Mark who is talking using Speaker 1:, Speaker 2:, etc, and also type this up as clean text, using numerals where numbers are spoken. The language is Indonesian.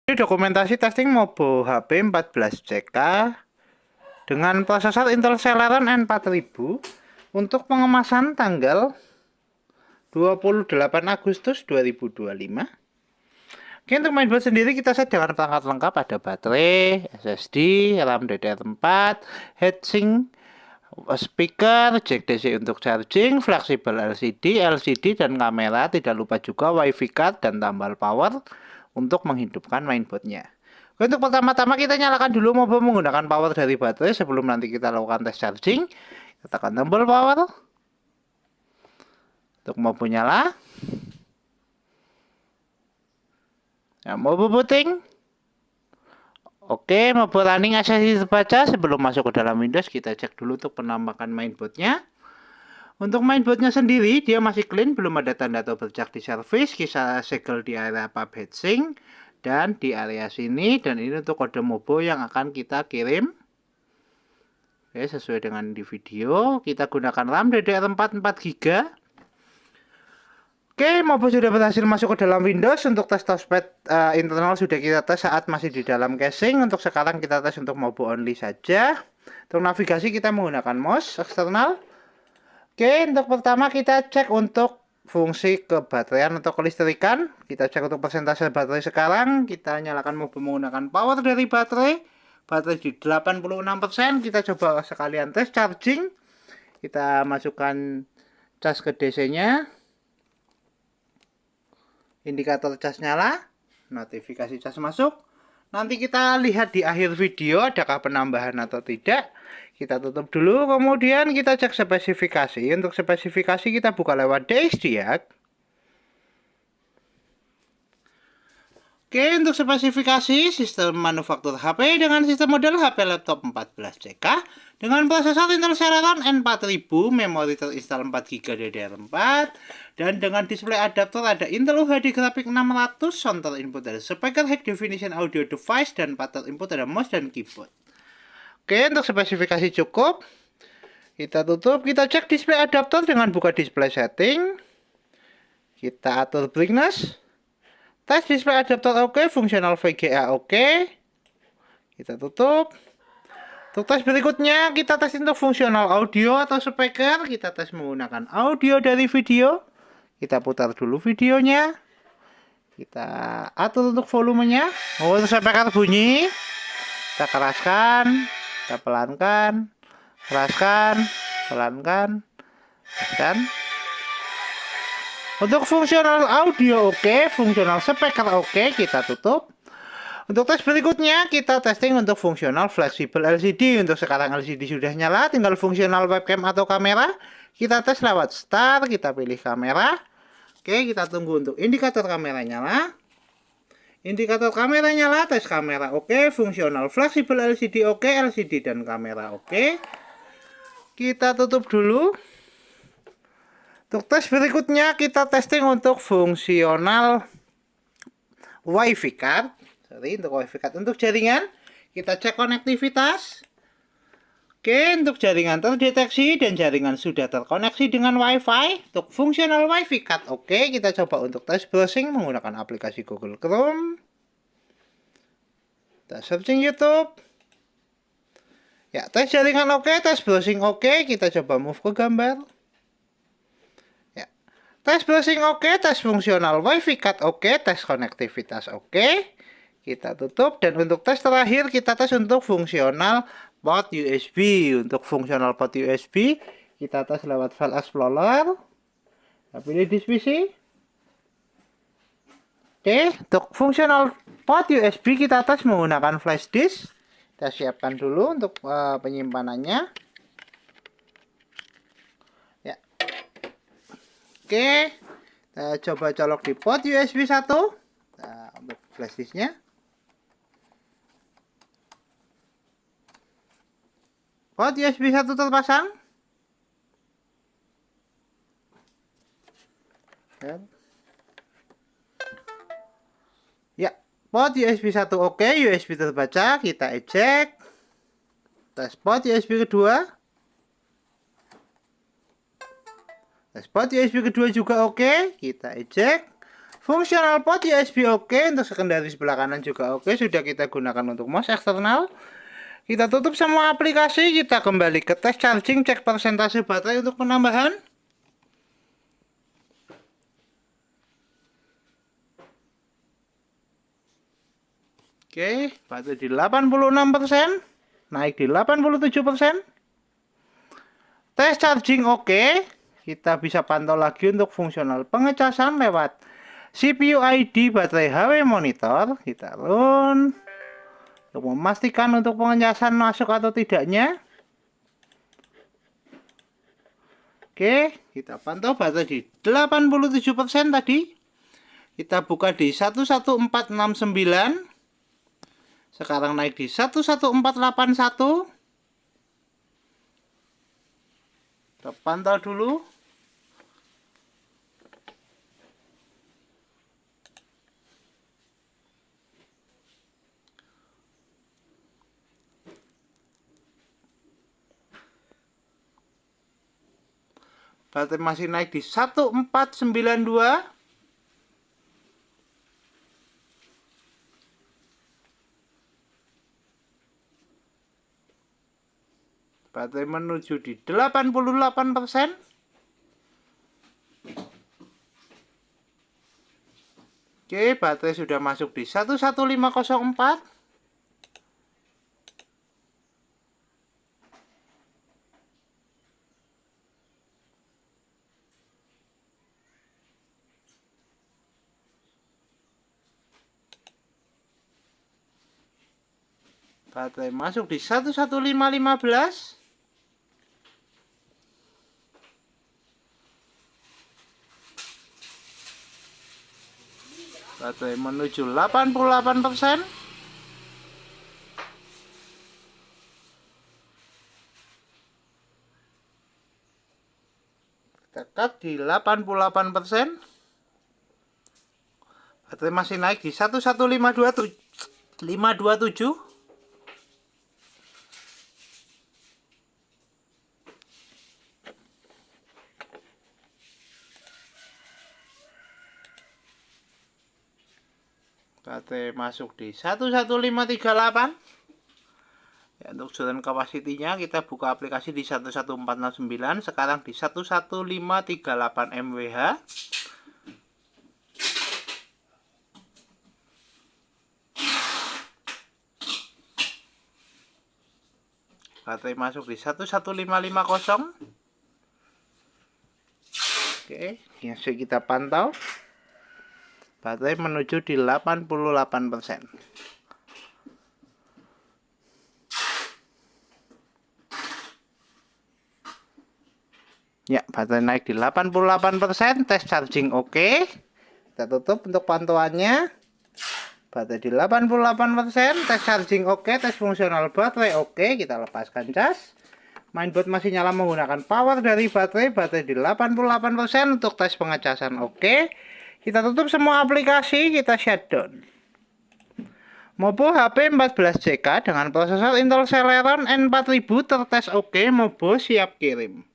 Speaker 1: Ini dokumentasi testing Mobo HP 14CK dengan prosesor Intel Celeron N4000 untuk pengemasan tanggal 28 Agustus 2025. Oke, untuk mainboard sendiri kita set dengan perangkat lengkap, ada baterai, SSD, RAM DDR4, heatsink, speaker, jack DC untuk charging, fleksibel LCD dan kamera. Tidak lupa juga WiFi card dan tambal power untuk menghidupkan mainboardnya. Untuk pertama-tama kita nyalakan dulu Mobo menggunakan power dari baterai sebelum nanti kita lakukan tes charging. Kita tekan tombol power untuk Mobo nyala. Ya, Mobo booting. Oke, Mobo running ACC terbaca. Sebelum masuk ke dalam Windows, kita cek dulu untuk penampakan mainboardnya. Untuk mainboardnya sendiri, dia masih clean, belum ada tanda atau bercak di service. Kita segel di area pub heatsink dan di area sini. Dan ini untuk kode Mobo yang akan kita kirim. Oke, sesuai dengan di video, kita gunakan RAM DDR4 4GB. Oke, Mobo sudah berhasil masuk ke dalam Windows. Untuk tes touchpad internal sudah kita tes saat masih di dalam casing. Untuk sekarang kita tes untuk Mobo only saja. Untuk navigasi kita menggunakan mouse eksternal. Oke, untuk pertama kita cek untuk fungsi kebateraian atau kelistrikan. Kita cek untuk persentase baterai sekarang. Kita nyalakan Mobo menggunakan power dari baterai. Baterai di 86%. Kita coba sekalian tes charging. Kita masukkan cas ke DC-nya. Indikator cas nyala, notifikasi cas masuk. Nanti kita lihat di akhir video adakah penambahan atau tidak. Kita tutup dulu, kemudian kita cek spesifikasi. Untuk spesifikasi kita buka lewat DXDiag. Oke, untuk spesifikasi sistem manufaktur HP dengan sistem model HP laptop 14CK dengan prosesor Intel Celeron N4000, memori terinstall 4GB DDR4, dan dengan display adaptor ada Intel UHD grafik 600, sound input ada speaker high definition audio device, dan pattern input ada mouse dan keyboard. Oke, untuk spesifikasi cukup. Kita tutup, kita cek display adaptor dengan buka display setting. Kita atur brightness. Tes display adaptor oke, fungsional VGA oke. Kita tutup. Untuk tes berikutnya, kita tes untuk fungsional audio atau speaker. Kita tes menggunakan audio dari video. Kita putar dulu videonya. Kita atur untuk volumenya. Untuk speaker bunyi, kita keraskan, kita pelankan, keraskan, pelankan, keraskan. Untuk fungsional audio oke, fungsional speaker oke, kita tutup. Untuk tes berikutnya, kita testing untuk fungsional fleksibel LCD. Untuk sekarang LCD sudah nyala, tinggal fungsional webcam atau kamera. Kita tes lewat start, kita pilih kamera. Oke, kita tunggu untuk indikator kamera nyala. Indikator kamera nyala, tes kamera oke, fungsional fleksibel LCD oke, LCD dan kamera oke. Kita tutup dulu. Untuk tes berikutnya kita testing untuk fungsional WiFi card. Untuk WiFi card. Untuk jaringan kita cek konektivitas. Oke, untuk jaringan terdeteksi dan jaringan sudah terkoneksi dengan WiFi. Untuk fungsional WiFi card oke, kita coba untuk tes browsing menggunakan aplikasi Google Chrome. Kita searching YouTube. Ya, tes jaringan oke, tes browsing oke, kita coba move ke gambar. Tes browsing oke, tes fungsional WiFi card oke, tes konektivitas oke. Kita tutup, dan untuk tes terakhir kita tes untuk fungsional port USB. Untuk fungsional port USB kita tes lewat file explorer. Kita pilih disk PC. Oke, untuk fungsional port USB kita tes menggunakan flash disk. Kita siapkan dulu untuk penyimpanannya. Oke, kita coba colok di port USB 1 untuk flash disknya. Port USB 1 terpasang. Ya, port USB 1 oke, USB terbaca, kita eject. Tes port USB kedua. Tes port USB kedua juga oke, kita eject. Fungsional port USB oke, untuk sekundari sebelah kanan juga oke, sudah kita gunakan untuk mouse eksternal. Kita tutup semua aplikasi, kita kembali ke tes charging, cek persentase baterai untuk penambahan. Oke, baterai di 86%, naik di 87%. Tes charging oke, kita bisa pantau lagi untuk fungsional pengecasan lewat CPU ID baterai HW monitor. Kita run untuk memastikan untuk pengecasan masuk atau tidaknya. Oke, kita pantau baterai di 87% tadi. Kita buka di 11469. Sekarang naik di 11481. Kita pantau dulu. Baterai masih naik di 1492. Baterai menuju di 88%. Oke, baterai sudah masuk di 11504. Baterai masuk di 11515. Baterai menuju 88%. Tekat di 88%. Baterai masih naik di 11527. Baterai masuk di 11538. Ya, untuk zone kapasitinya kita buka aplikasi di 11469, sekarang di 11538 mWh. Baterai masuk di 11550. Oke, yang kita pantau. Baterai menuju di 88%. Ya, baterai naik di 88%, tes charging oke. Kita tutup untuk pantauannya. Baterai di 88%, tes charging oke, tes fungsional baterai oke. Kita lepaskan cas. Mainboard masih nyala menggunakan power dari baterai di 88% untuk tes pengecasan oke. Kita tutup semua aplikasi, kita shutdown. Mobo HP 14CK dengan prosesor Intel Celeron N4000 tertes oke, Mobo siap kirim.